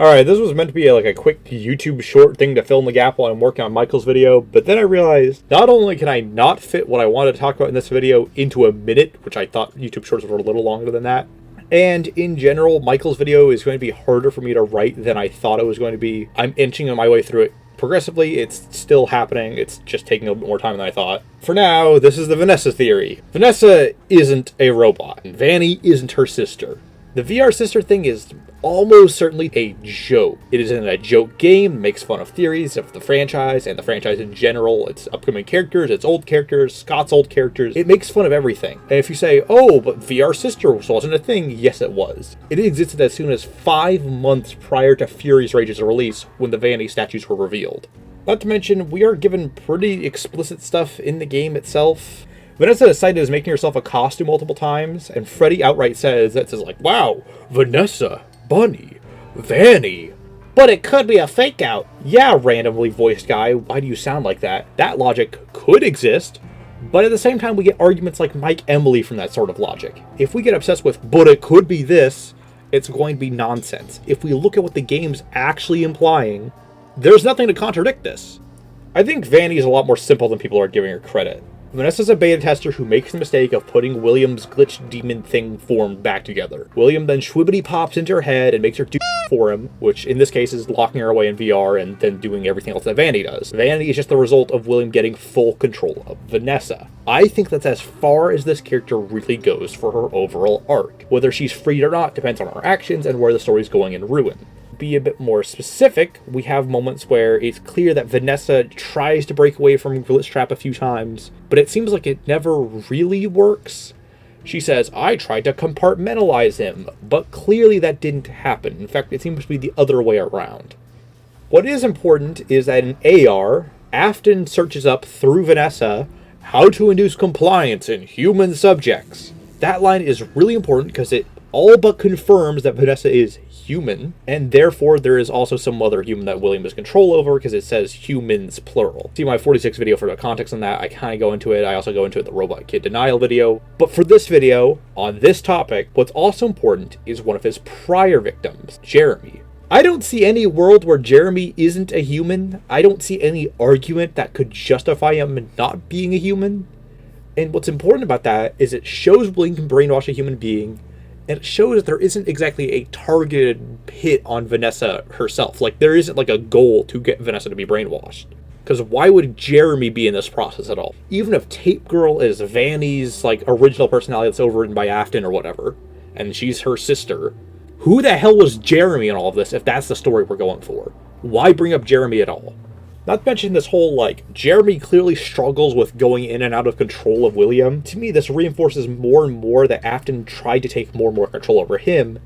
Alright, this was meant to be like a quick YouTube short thing to fill in the gap while I'm working on Michael's video, but then I realized not only can I not fit what I wanted to talk about in this video into a minute, which I thought YouTube shorts were a little longer than that, and in general, Michael's video is going to be harder for me to write than I thought it was going to be. I'm inching my way through it progressively. It's still happening. It's just taking a bit more time than I thought. For now, this is the Vanessa theory. Vanessa isn't a robot. Vanny isn't her sister. The VR sister thing is almost certainly a joke. It isn't a joke game, makes fun of theories of the franchise and the franchise in general, its upcoming characters, its old characters, Scott's old characters. It makes fun of everything. And if you say, oh, but VR sister wasn't a thing, yes it was. It existed as soon as 5 months prior to Fury's Rage's release when the Vanny statues were revealed. Not to mention, we are given pretty explicit stuff in the game itself. Vanessa is cited as making herself a costume multiple times, and Freddy outright says, wow, Vanessa, Bunny, Vanny. But it could be a fake out. Yeah, randomly voiced guy, why do you sound like that? That logic could exist. But at the same time, we get arguments like Mike Emily from that sort of logic. If we get obsessed with, but it could be this, it's going to be nonsense. If we look at what the game's actually implying, there's nothing to contradict this. I think Vanny is a lot more simple than people are giving her credit. Vanessa's a beta tester who makes the mistake of putting William's glitch demon thing form back together. William then schwibbity pops into her head and makes her do for him, which in this case is locking her away in VR and then doing everything else that Vanny does. Vanny is just the result of William getting full control of Vanessa. I think that's as far as this character really goes for her overall arc. Whether she's freed or not depends on her actions and where the story's going in Ruin. Be a bit more specific, we have moments where it's clear that Vanessa tries to break away from Glitch Trap a few times, but it seems like it never really works. She says, I tried to compartmentalize him, but clearly that didn't happen. In fact, it seems to be the other way around. What is important is that in AR, Afton searches up through Vanessa how to induce compliance in human subjects. That line is really important because it all but confirms that Vanessa is human, and therefore there is also some other human that William has control over because it says humans plural. See my 46 video for the context on that. I kind of go into it. I also go into it in the Robot Kid Denial video. But for this video, on this topic, what's also important is one of his prior victims, Jeremy. I don't see any world where Jeremy isn't a human. I don't see any argument that could justify him not being a human. And what's important about that is it shows William can brainwash a human being, and it shows that there isn't exactly a targeted hit on Vanessa herself. Like, there isn't like a goal to get Vanessa to be brainwashed. Because why would Jeremy be in this process at all? Even if Tape Girl is Vanny's like original personality that's overwritten by Afton or whatever, and she's her sister, who the hell was Jeremy in all of this if that's the story we're going for? Why bring up Jeremy at all? Not to mention this whole, like, Jeremy clearly struggles with going in and out of control of William. To me, this reinforces more and more that Afton tried to take more and more control over him,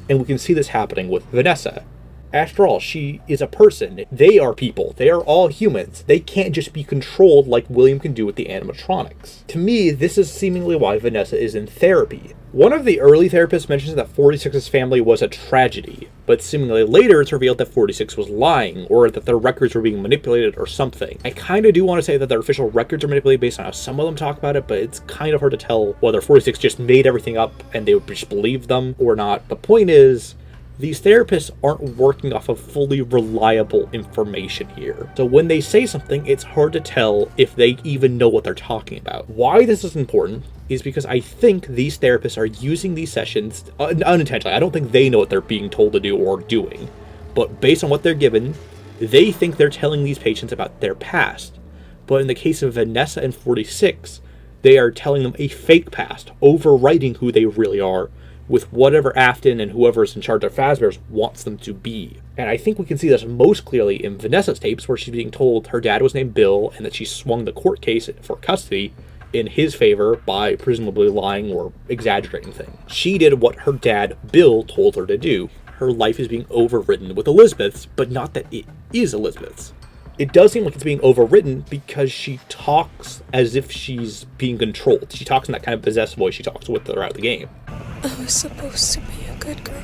and we can see this happening with Vanessa. After all, she is a person. They are people. They are all humans. They can't just be controlled like William can do with the animatronics. To me, this is seemingly why Vanessa is in therapy. One of the early therapists mentions that 46's family was a tragedy, but seemingly later it's revealed that 46 was lying, or that their records were being manipulated or something. I kind of do want to say that their official records are manipulated based on how some of them talk about it, but it's kind of hard to tell whether 46 just made everything up and they would just believe them or not. The point is, these therapists aren't working off of fully reliable information here. So when they say something, it's hard to tell if they even know what they're talking about. Why this is important is because I think these therapists are using these sessions unintentionally. I don't think they know what they're being told to do or doing. But based on what they're given, they think they're telling these patients about their past. But in the case of Vanessa and 46, they are telling them a fake past, overwriting who they really are, with whatever Afton and whoever's in charge of Fazbear's wants them to be. And I think we can see this most clearly in Vanessa's tapes, where she's being told her dad was named Bill and that she swung the court case for custody in his favor by presumably lying or exaggerating things. She did what her dad, Bill, told her to do. Her life is being overwritten with Elizabeth's, but not that it is Elizabeth's. It does seem like it's being overwritten because she talks as if she's being controlled. She talks in that kind of possessed voice she talks with throughout the game. I was supposed to be a good girl.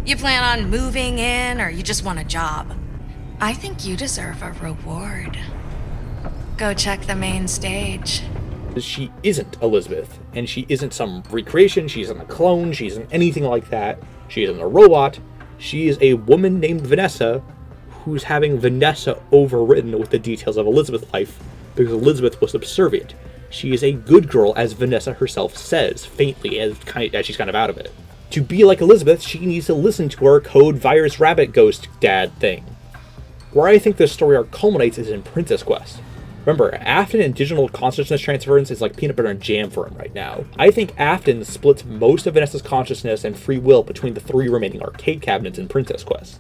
You plan on moving in, or you just want a job? I think you deserve a reward. Go check the main stage. She isn't Elizabeth, and she isn't some recreation, she isn't a clone, she isn't anything like that. She isn't a robot. She is a woman named Vanessa who's having Vanessa overwritten with the details of Elizabeth's life because Elizabeth was subservient. She is a good girl, as Vanessa herself says, faintly, as she's kind of out of it. To be like Elizabeth, she needs to listen to her code virus rabbit ghost dad thing. Where I think this story arc culminates is in Princess Quest. Remember, Afton and digital consciousness transference is like peanut butter and jam for him right now. I think Afton splits most of Vanessa's consciousness and free will between the 3 remaining arcade cabinets in Princess Quest.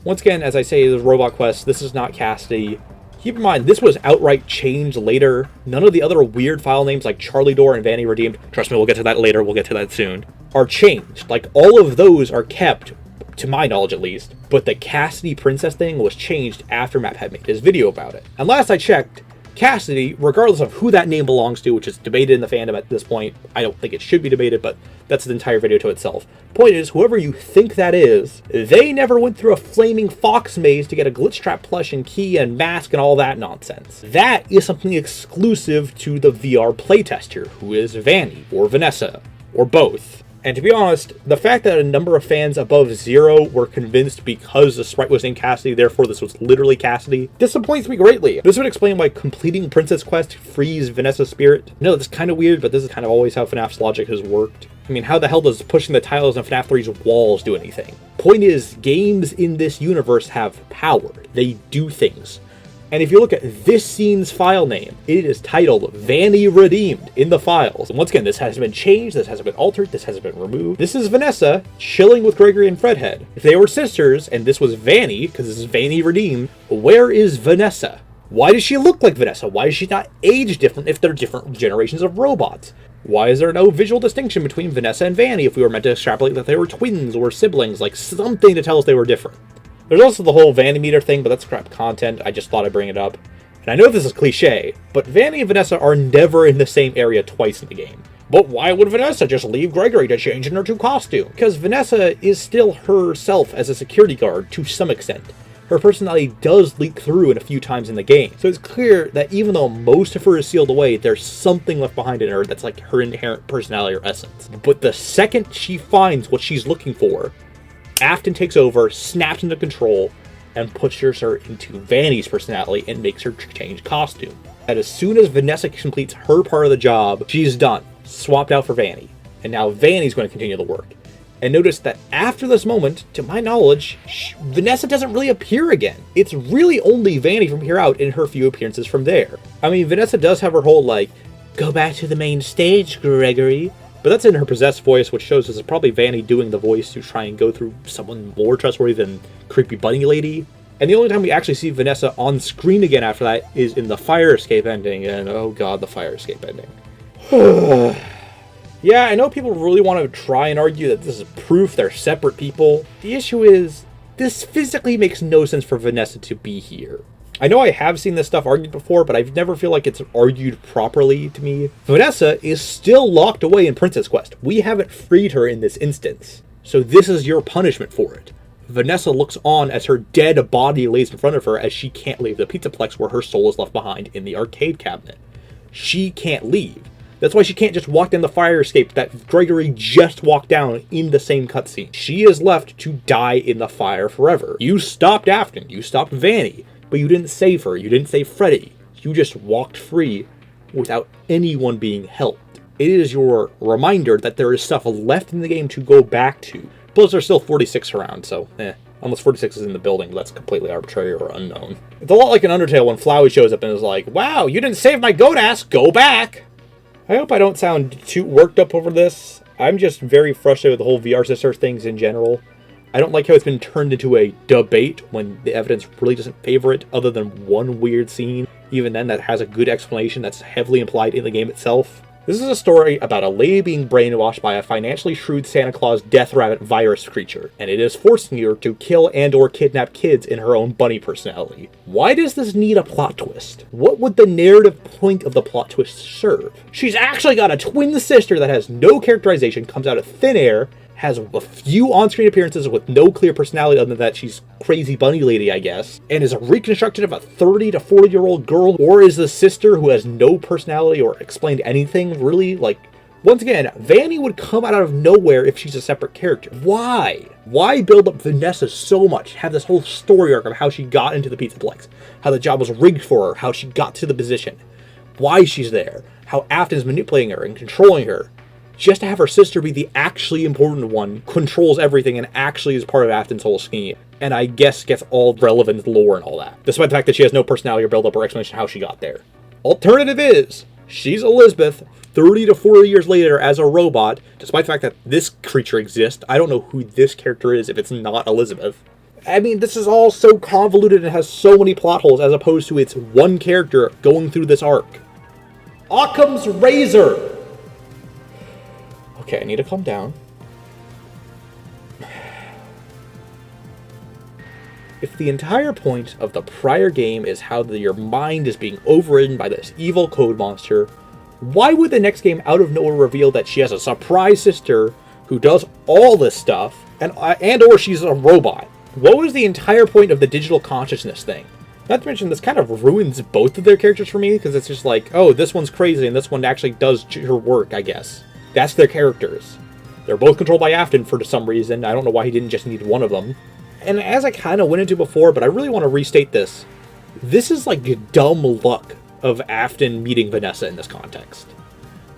Once again, as I say, the Robot Quest, this is not Cassidy. Keep in mind, this was outright changed later. None of the other weird file names like Charlie Door and Vanny Redeemed, trust me, we'll get to that later, we'll get to that soon, are changed. Like, all of those are kept, to my knowledge at least, but the Cassidy Princess thing was changed after Matt had made his video about it. And last I checked, Cassidy, regardless of who that name belongs to, which is debated in the fandom at this point, I don't think it should be debated, but that's the entire video to itself. Point is, whoever you think that is, they never went through a flaming fox maze to get a glitch trap plush and key and mask and all that nonsense. That is something exclusive to the VR playtester, who is Vanny, or Vanessa, or both. And to be honest, the fact that a number of fans above 0 were convinced because the sprite was named Cassidy, therefore this was literally Cassidy, disappoints me greatly. This would explain why completing Princess Quest frees Vanessa's spirit. I know that's kind of weird, but this is kind of always how FNAF's logic has worked. I mean, how the hell does pushing the tiles on FNAF 3's walls do anything? Point is, games in this universe have power. They do things. And if you look at this scene's file name, it is titled Vanny Redeemed in the files. And once again, this hasn't been changed, this hasn't been altered, this hasn't been removed. This is Vanessa chilling with Gregory and Fredhead. If they were sisters, and this was Vanny, because this is Vanny Redeemed, where is Vanessa? Why does she look like Vanessa? Why is she not age different if they're different generations of robots? Why is there no visual distinction between Vanessa and Vanny if we were meant to extrapolate that they were twins or siblings, like something to tell us they were different? There's also the whole Vanny meter thing, but that's crap content. I just thought I'd bring it up. And I know this is cliche, but Vanny and Vanessa are never in the same area twice in the game. But why would Vanessa just leave Gregory to change in her 2 costume? Because Vanessa is still herself as a security guard to some extent. Her personality does leak through in a few times in the game. So it's clear that even though most of her is sealed away, there's something left behind in her that's like her inherent personality or essence. But the second she finds what she's looking for, Afton takes over, snaps into control, and pushes her into Vanny's personality and makes her change costume. And as soon as Vanessa completes her part of the job, she's done. Swapped out for Vanny. And now Vanny's going to continue the work. And notice that after this moment, to my knowledge, Vanessa doesn't really appear again. It's really only Vanny from here out in her few appearances from there. I mean, Vanessa does have her whole, like, go back to the main stage, Gregory. But that's in her possessed voice, which shows this is probably Vanny doing the voice to try and go through someone more trustworthy than Creepy Bunny Lady. And the only time we actually see Vanessa on screen again after that is in the fire escape ending, and oh god, the fire escape ending. Yeah, I know people really want to try and argue that this is proof they're separate people. The issue is, this physically makes no sense for Vanessa to be here. I know I have seen this stuff argued before, but I never feel like it's argued properly to me. Vanessa is still locked away in Princess Quest. We haven't freed her in this instance. So this is your punishment for it. Vanessa looks on as her dead body lays in front of her as she can't leave the Pizzaplex where her soul is left behind in the arcade cabinet. She can't leave. That's why she can't just walk down the fire escape that Gregory just walked down in the same cutscene. She is left to die in the fire forever. You stopped Afton, you stopped Vanny, but you didn't save her, you didn't save Freddy. You just walked free without anyone being helped. It is your reminder that there is stuff left in the game to go back to. Plus there's still 46 around, so unless 46 is in the building, that's completely arbitrary or unknown. It's a lot like in Undertale when Flowey shows up and is like, wow, you didn't save my goat ass, go back! I hope I don't sound too worked up over this. I'm just very frustrated with the whole VR sister things in general. I don't like how it's been turned into a debate when the evidence really doesn't favor it, other than one weird scene. Even then, that has a good explanation that's heavily implied in the game itself. This is a story about a lady being brainwashed by a financially shrewd Santa Claus death rabbit virus creature, and it is forcing her to kill and or kidnap kids in her own bunny personality. Why does this need a plot twist? What would the narrative point of the plot twist serve? She's actually got a twin sister that has no characterization, comes out of thin air, has a few on-screen appearances with no clear personality other than that she's crazy bunny lady, I guess, and is reconstructed of a 30 to 40-year-old girl, or is the sister who has no personality or explained anything, really? Like, Once again, Vanny would come out of nowhere if she's a separate character. Why? Why build up Vanessa so much? Have this whole story arc of how she got into the Pizzaplex, how the job was rigged for her, how she got to the position, why she's there, how Afton's manipulating her and controlling her, just to have her sister be the actually important one, controls everything, and actually is part of Afton's whole scheme. And I guess gets all relevant lore and all that, despite the fact that she has no personality or build-up or explanation of how she got there. Alternative is, she's Elizabeth, 30 to 40 years later as a robot, despite the fact that this creature exists. I don't know who this character is if it's not Elizabeth. I mean, this is all so convoluted and has so many plot holes as opposed to it's one character going through this arc. Occam's razor! Okay, I need to calm down. If the entire point of the prior game is how your mind is being overridden by this evil code monster, why would the next game out of nowhere reveal that she has a surprise sister who does all this stuff, and or she's a robot? What was the entire point of the digital consciousness thing? Not to mention, this kind of ruins both of their characters for me, because it's just like, oh, this one's crazy, and this one actually does her work, I guess. That's their characters. They're both controlled by Afton for some reason. I don't know why he didn't just need one of them. And as I kind of went into before, but I really want to restate this, this is like dumb luck of Afton meeting Vanessa in this context.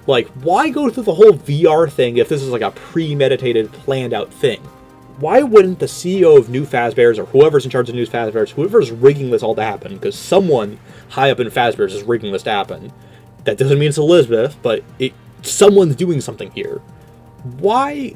Like, why go through the whole VR thing if this is like a premeditated, planned out thing? Why wouldn't the CEO of New Fazbear's, or whoever's in charge of New Fazbear's, whoever's rigging this all to happen, because someone high up in Fazbear's is rigging this to happen. That doesn't mean it's Elizabeth, but someone's doing something here. Why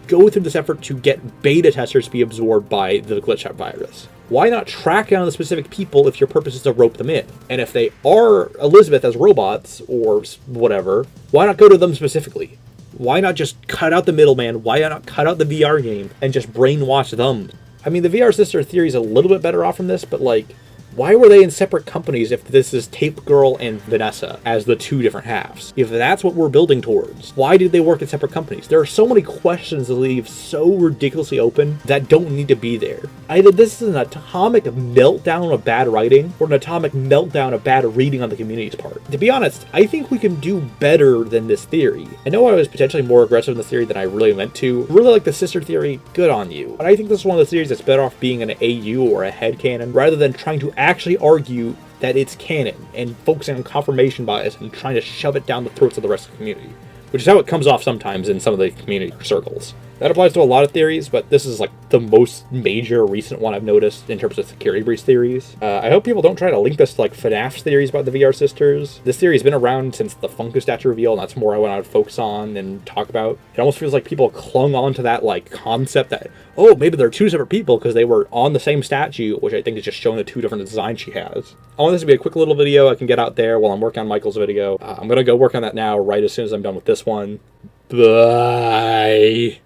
go through this effort to get beta testers to be absorbed by the glitch-out virus? Why not track down the specific people if your purpose is to rope them in? And if they are Elizabeth as robots, or whatever, why not go to them specifically? Why not just cut out the middleman? Why not cut out the VR game and just brainwash them? I mean, the VR sister theory is a little bit better off from this, but like, why were they in separate companies if this is Tape Girl and Vanessa as the two different halves? If that's what we're building towards, why did they work in separate companies? There are so many questions that leave so ridiculously open that don't need to be there. Either this is an atomic meltdown of bad writing, or an atomic meltdown of bad reading on the community's part. To be honest, I think we can do better than this theory. I know I was potentially more aggressive in this theory than I really meant to. Really like the sister theory, good on you. But I think this is one of the theories that's better off being an AU or a headcanon, rather than trying to actually argue that it's canon and focusing on confirmation bias and trying to shove it down the throats of the rest of the community, which is how it comes off sometimes in some of the community circles. That applies to a lot of theories, but this is like the most major recent one I've noticed in terms of security breach theories. I hope people don't try to link this to like FNAF theories about the VR sisters. This theory has been around since the Funko statue reveal, and that's more I want to focus on and talk about. It almost feels like people clung on to that like concept that, oh, maybe they're two separate people because they were on the same statue, which I think is just showing the two different designs she has. I want this to be a quick little video I can get out there while I'm working on Michael's video. I'm going to go work on that now right as soon as I'm done with this one. Bye!